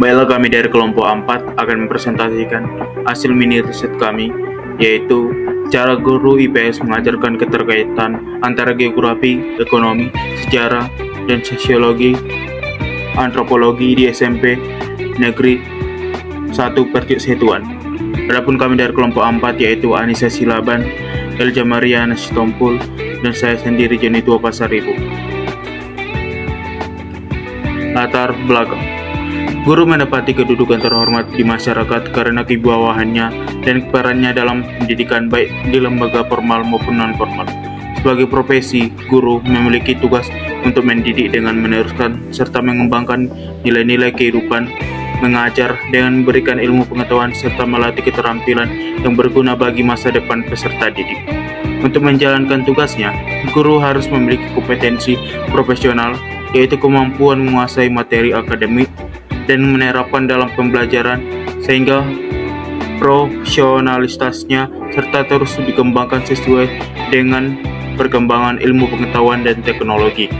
Baiklah, kami dari kelompok 4 akan mempresentasikan hasil mini riset kami, yaitu cara guru IPS mengajarkan keterkaitan antara geografi, ekonomi, sejarah, dan sosiologi antropologi di SMP Negeri 1 Pertiuk Setuan. Adapun kami dari kelompok 4 yaitu Anissa Silaban, Elja Mariana Sitompul, dan saya sendiri Joni Tua Pasar Ibu. Latar belakang: guru mendapati kedudukan terhormat di masyarakat karena kebawahannya dan perannya dalam pendidikan baik di lembaga formal maupun non-formal. Sebagai profesi, guru memiliki tugas untuk mendidik dengan meneruskan serta mengembangkan nilai-nilai kehidupan, mengajar dengan memberikan ilmu pengetahuan serta melatih keterampilan yang berguna bagi masa depan peserta didik. Untuk menjalankan tugasnya, guru harus memiliki kompetensi profesional, yaitu kemampuan menguasai materi akademik dan menerapkan dalam pembelajaran sehingga profesionalitasnya serta terus dikembangkan sesuai dengan perkembangan ilmu pengetahuan dan teknologi.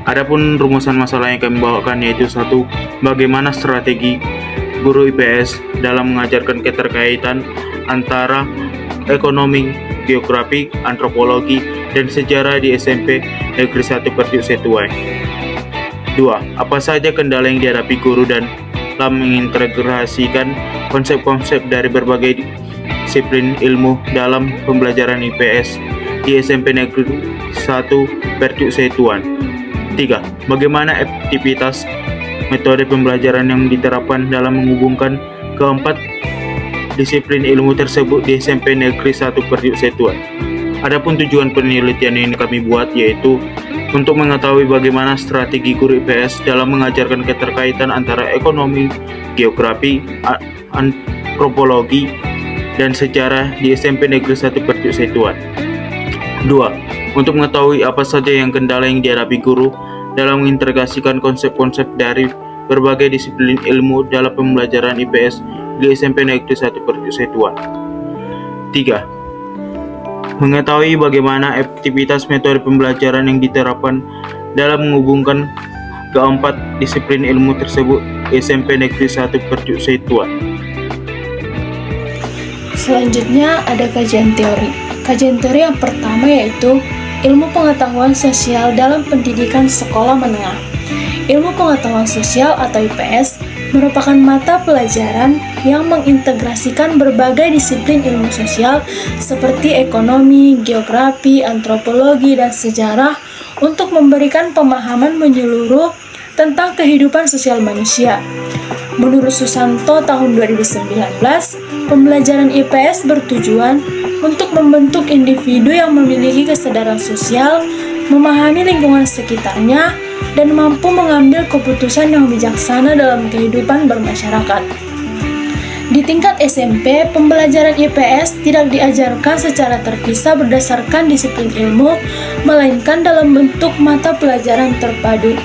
Adapun rumusan masalah yang kami bawakan yaitu 1. Bagaimana strategi guru IPS dalam mengajarkan keterkaitan antara ekonomi, geografi, antropologi, dan sejarah di SMP Negeri 1 Pertiuk Setuai. 2. Apa saja kendala yang dihadapi guru dalam mengintegrasikan konsep-konsep dari berbagai disiplin ilmu dalam pembelajaran IPS di SMP Negeri 1 Pertiuk Setuan. 3. Bagaimana aktivitas metode pembelajaran yang diterapkan dalam menghubungkan keempat disiplin ilmu tersebut di SMP Negeri 1 Pertiuk Setuan. Adapun tujuan penelitian yang kami buat yaitu untuk mengetahui bagaimana strategi guru IPS dalam mengajarkan keterkaitan antara ekonomi, geografi, antropologi, dan sejarah di SMP Negeri 1 Pertiuk Setuan. 2. Untuk mengetahui apa saja yang kendala yang dihadapi guru dalam mengintegrasikan konsep-konsep dari berbagai disiplin ilmu dalam pembelajaran IPS di SMP Negeri 1 Pertiuk Setuan. 3. Mengetahui bagaimana aktivitas metode pembelajaran yang diterapkan dalam menghubungkan keempat disiplin ilmu tersebut di SMP Negeri 1 Pertiuk Setuan. Selanjutnya ada kajian teori. Kajian teori yang pertama yaitu ilmu pengetahuan sosial dalam pendidikan sekolah menengah. Ilmu pengetahuan sosial atau IPS merupakan mata pelajaran yang mengintegrasikan berbagai disiplin ilmu sosial seperti ekonomi, geografi, antropologi, dan sejarah untuk memberikan pemahaman menyeluruh tentang kehidupan sosial manusia. Menurut Susanto tahun 2019, pembelajaran IPS bertujuan untuk membentuk individu yang memiliki kesadaran sosial, memahami lingkungan sekitarnya, dan mampu mengambil keputusan yang bijaksana dalam kehidupan bermasyarakat. Di tingkat SMP, pembelajaran IPS tidak diajarkan secara terpisah berdasarkan disiplin ilmu, melainkan dalam bentuk mata pelajaran terpadu.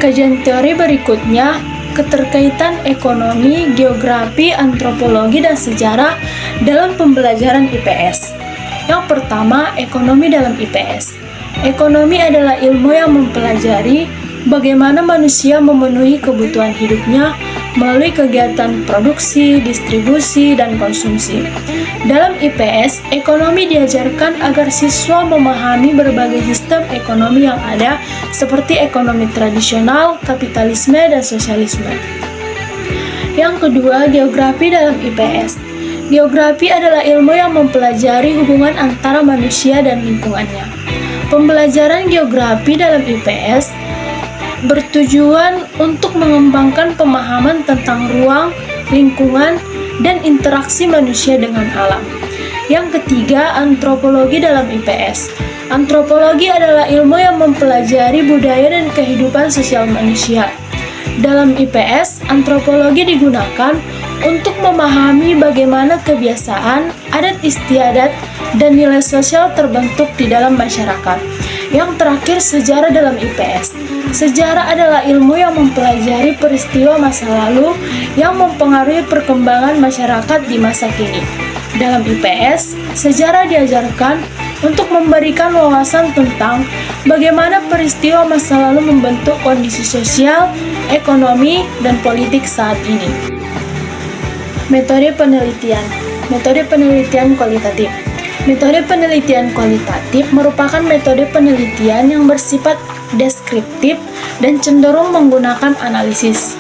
Kajian teori berikutnya, keterkaitan ekonomi, geografi, antropologi, dan sejarah dalam pembelajaran IPS. Yang pertama, ekonomi dalam IPS. Ekonomi adalah ilmu yang mempelajari bagaimana manusia memenuhi kebutuhan hidupnya melalui kegiatan produksi, distribusi, dan konsumsi. Dalam IPS, ekonomi diajarkan agar siswa memahami berbagai sistem ekonomi yang ada seperti ekonomi tradisional, kapitalisme, dan sosialisme. Yang kedua, geografi dalam IPS. Geografi adalah ilmu yang mempelajari hubungan antara manusia dan lingkungannya. Pembelajaran geografi dalam IPS bertujuan untuk mengembangkan pemahaman tentang ruang, lingkungan, dan interaksi manusia dengan alam. Yang ketiga, antropologi dalam IPS. Antropologi adalah ilmu yang mempelajari budaya dan kehidupan sosial manusia. Dalam IPS, antropologi digunakan untuk memahami bagaimana kebiasaan, adat istiadat, dan nilai sosial terbentuk di dalam masyarakat. Yang terakhir, sejarah dalam IPS. Sejarah adalah ilmu yang mempelajari peristiwa masa lalu yang mempengaruhi perkembangan masyarakat di masa kini. Dalam IPS, sejarah diajarkan untuk memberikan wawasan tentang bagaimana peristiwa masa lalu membentuk kondisi sosial, ekonomi, dan politik saat ini. Metode penelitian. Metode penelitian kualitatif. Metode penelitian kualitatif merupakan metode penelitian yang bersifat deskriptif dan cenderung menggunakan analisis.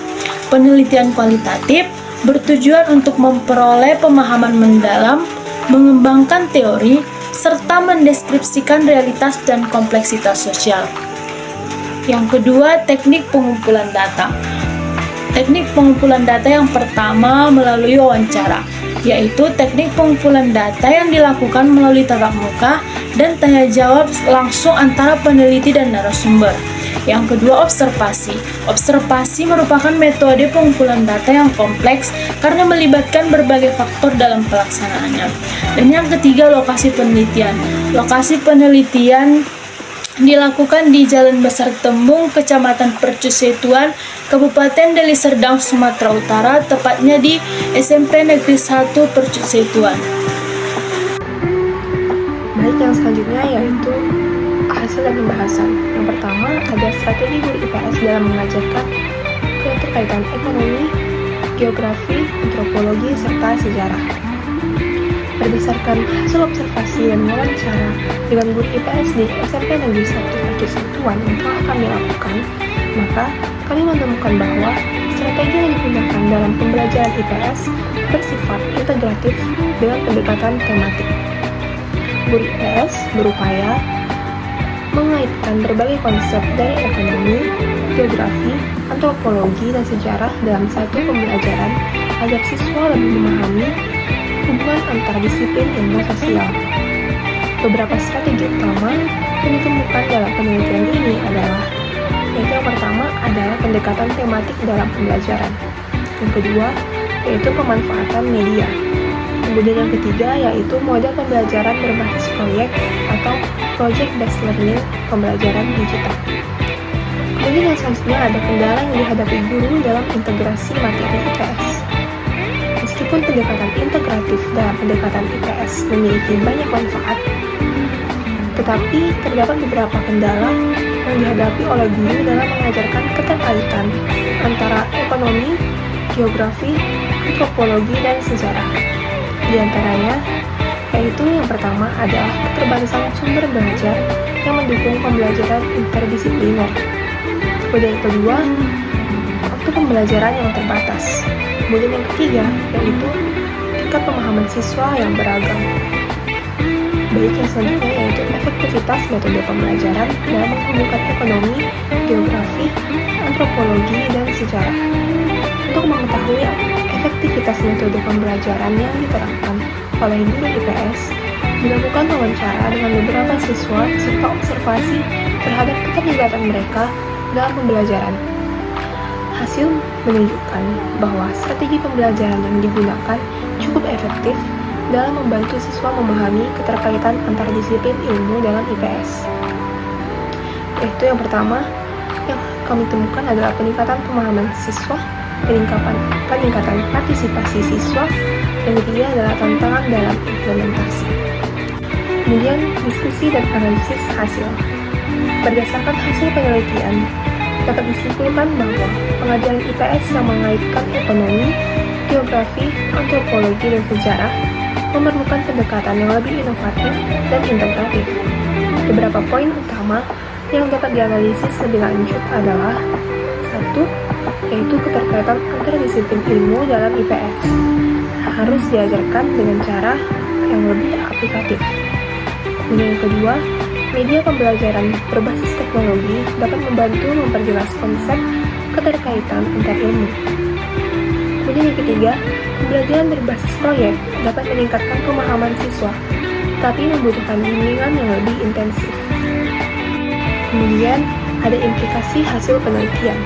Penelitian kualitatif bertujuan untuk memperoleh pemahaman mendalam, mengembangkan teori, serta mendeskripsikan realitas dan kompleksitas sosial. Yang kedua, teknik pengumpulan data. Teknik pengumpulan data yang pertama melalui wawancara, yaitu teknik pengumpulan data yang dilakukan melalui tatap muka dan tanya jawab langsung antara peneliti dan narasumber. Yang kedua, observasi. Observasi merupakan metode pengumpulan data yang kompleks karena melibatkan berbagai faktor dalam pelaksanaannya. Dan yang ketiga, lokasi penelitian. Lokasi penelitian dilakukan di Jalan Besar Tembung, Kecamatan Percusetuan, Kabupaten Deli Serdang, Sumatera Utara, tepatnya di SMP Negeri 1 Percusetuan. Baik, yang selanjutnya yaitu hasil dan pembahasan. Yang pertama ada strategi guru IPS dalam mengajarkan keterkaitan ekonomi, geografi, antropologi, serta sejarah. Berdasarkan hasil observasi dan wawancara dengan guru IPS di SMP Negeri 1 Percusetuan yang telah kami lakukan, maka kami menemukan bahwa strategi yang digunakan dalam pembelajaran IPS bersifat integratif dengan pendekatan tematik. Guru IPS berupaya mengaitkan berbagai konsep dari ekonomi, geografi, antropologi, dan sejarah dalam satu pembelajaran agar siswa lebih memahami hubungan antar disiplin ilmu sosial. Beberapa strategi utama yang ditemukan dalam penelitian ini adalah, yaitu yang pertama adalah pendekatan tematik dalam pembelajaran. Yang kedua, yaitu pemanfaatan media. Kemudian yang ketiga yaitu model pembelajaran berbasis proyek atau project based learning pembelajaran digital. Kemudian yang selanjutnya ada kendala yang dihadapi guru dalam integrasi materi IPS. Meskipun pendekatan integratif dalam pendekatan IPS memiliki banyak manfaat, tetapi terdapat beberapa kendala yang dihadapi oleh guru dalam mengajarkan keterkaitan antara ekonomi, geografi, antropologi, dan sejarah. Di antaranya, yaitu yang pertama adalah keterbatasan sumber belajar yang mendukung pembelajaran interdisipliner. Kemudian yang kedua, waktu pembelajaran yang terbatas. Kemudian yang ketiga, yaitu tingkat pemahaman siswa yang beragam. Baik, yang selanjutnya yaitu efektivitas metode pembelajaran dalam menghubungkan ekonomi, geografi, antropologi, dan sejarah. Untuk mengetahui efektivitas metode pembelajaran yang diterapkan oleh guru IPS, dilakukan wawancara dengan beberapa siswa serta observasi terhadap keterlibatan mereka dalam pembelajaran. Hasil menunjukkan bahwa strategi pembelajaran yang digunakan cukup efektif dalam membantu siswa memahami keterkaitan antar disiplin ilmu dalam IPS. Yaitu yang pertama yang kami temukan adalah peningkatan pemahaman siswa, peningkatan partisipasi siswa, dan ketiga adalah tantangan dalam implementasi. Kemudian diskusi dan analisis hasil. Berdasarkan hasil penelitian, dapat disimpulkan bahwa pengajaran IPS yang mengaitkan ekonomi, geografi, antropologi, dan sejarah memerlukan pendekatan yang lebih inovatif dan integratif. Beberapa poin utama yang dapat dianalisis lebih lanjut adalah: 1. Yaitu keterkaitan antar disiplin ilmu dalam IPS harus diajarkan dengan cara yang lebih aplikatif. Kemudian yang kedua, media pembelajaran berbasis teknologi dapat membantu memperjelas konsep keterkaitan antar ilmu. Kemudian yang ketiga, pembelajaran berbasis proyek dapat meningkatkan pemahaman siswa, tapi membutuhkan bimbingan yang lebih intensif. Kemudian ada implikasi hasil penelitian.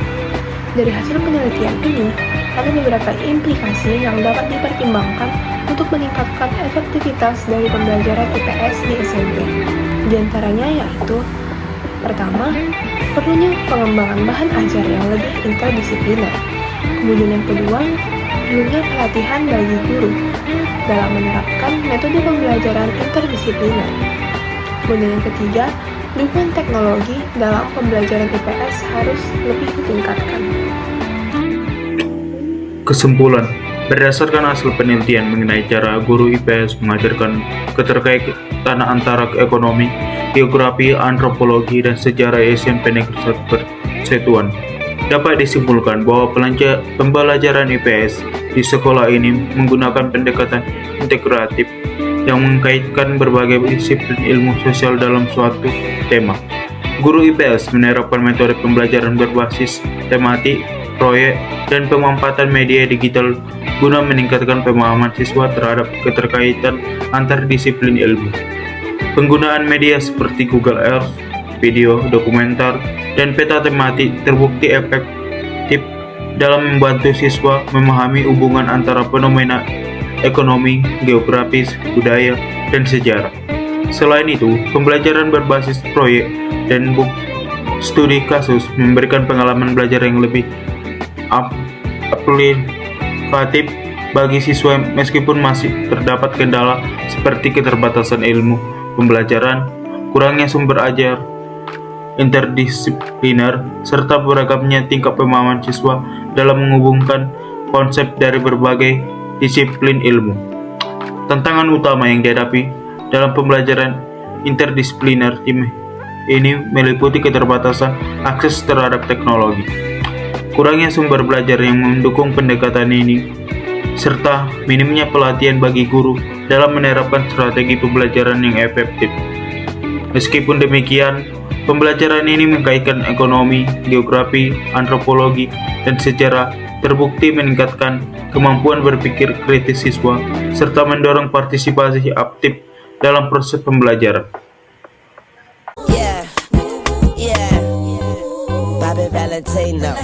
Dari hasil penelitian ini, ada beberapa implikasi yang dapat dipertimbangkan untuk meningkatkan efektivitas dari pembelajaran IPS di SMP. Di antaranya yaitu: pertama, perlunya pengembangan bahan ajar yang lebih interdisipliner. Kemudian yang kedua, perlunya pelatihan bagi guru dalam menerapkan metode pembelajaran interdisipliner. Kemudian yang ketiga, dukungan teknologi dalam pembelajaran IPS harus lebih ditingkatkan. Kesimpulan, berdasarkan hasil penelitian mengenai cara guru IPS mengajarkan keterkaitan antara ekonomi, geografi, antropologi, dan sejarah SMP Negeri 1 Persatuan, dapat disimpulkan bahwa pembelajaran IPS di sekolah ini menggunakan pendekatan integratif yang mengkaitkan berbagai disiplin ilmu sosial dalam suatu tema. Guru IPS menerapkan metode pembelajaran berbasis tematik, proyek, dan pemanfaatan media digital guna meningkatkan pemahaman siswa terhadap keterkaitan antar disiplin ilmu. Penggunaan media seperti Google Earth, video, dokumenter, dan peta tematik terbukti efektif dalam membantu siswa memahami hubungan antara fenomena ekonomi, geografis, budaya, dan sejarah. Selain itu, pembelajaran berbasis proyek dan studi kasus memberikan pengalaman belajar yang lebih aplikatif bagi siswa meskipun masih terdapat kendala seperti keterbatasan ilmu pembelajaran, kurangnya sumber ajar interdisipliner, serta beragamnya tingkat pemahaman siswa dalam menghubungkan konsep dari berbagai disiplin ilmu. Tantangan utama yang dihadapi dalam pembelajaran interdisipliner ini meliputi keterbatasan akses terhadap teknologi, kurangnya sumber belajar yang mendukung pendekatan ini, serta minimnya pelatihan bagi guru dalam menerapkan strategi pembelajaran yang efektif. Meskipun demikian, pembelajaran ini mengkaitkan ekonomi, geografi, antropologi, dan sejarah terbukti meningkatkan kemampuan berpikir kritis siswa serta mendorong partisipasi aktif dalam proses pembelajaran. Yeah, Bobby Valentino.